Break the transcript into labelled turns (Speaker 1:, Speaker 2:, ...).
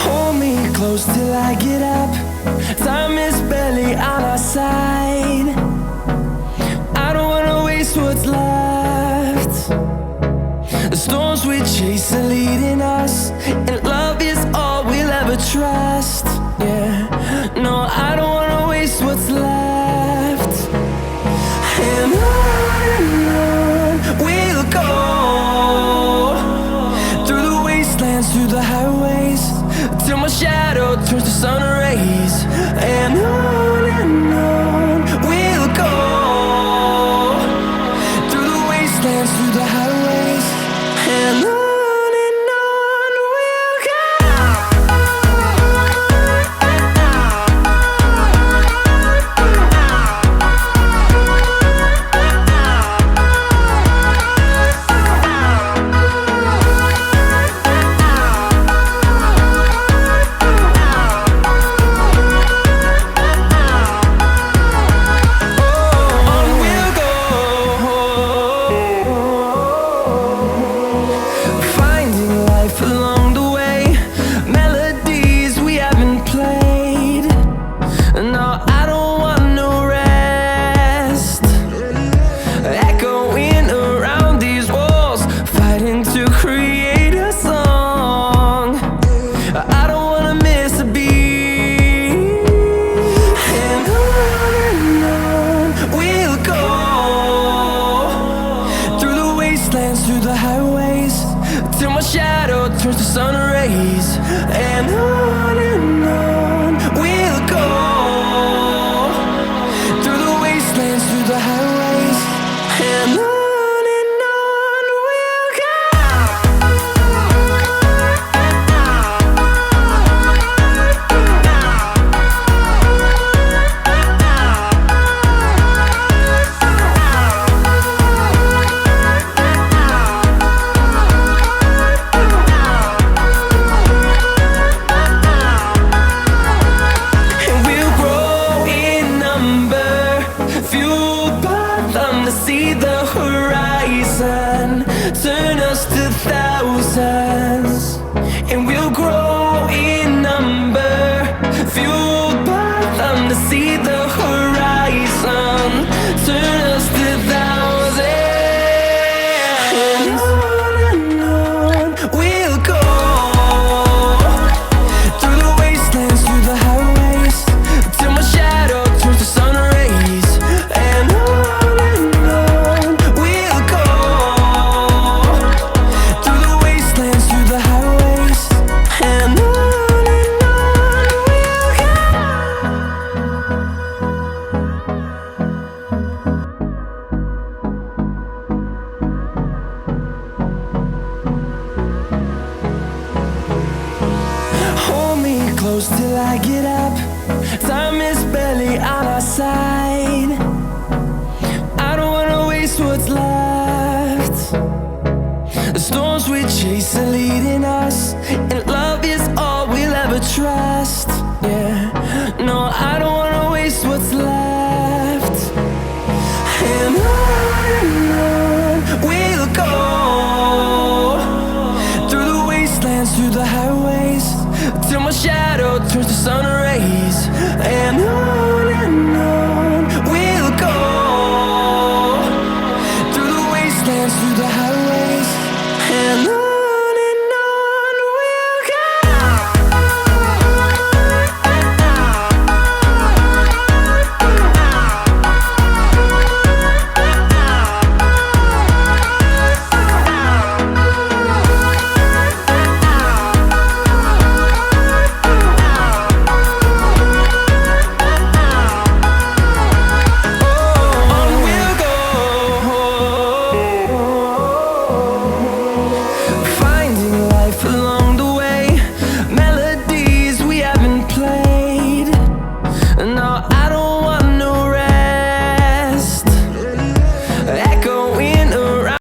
Speaker 1: Hold me close till I get up. Time is barely on our side. I don't wanna waste what's left. The storms we chase are leading us, and love is all we'll ever trust. Yeah, no, I don't wanna waste what's left. And on we'll go, through the wastelands, through the highways, till my shadow turns to sun rays. And on we'll go, through the wastelands, through the highways, and on we'll go. Through the highways, till my shadow turns to sun rays. And on we'll go, through the wastelands, through the highways, and on we'll go. See the horizon turn us to thousands, and we'll grow in number, fueled by them to see the horizon turn us to thousands. And on we'll go, through the wastelands, through the highways, till my shadow turns to sun rays. And close till I get up. Time is barely on our side.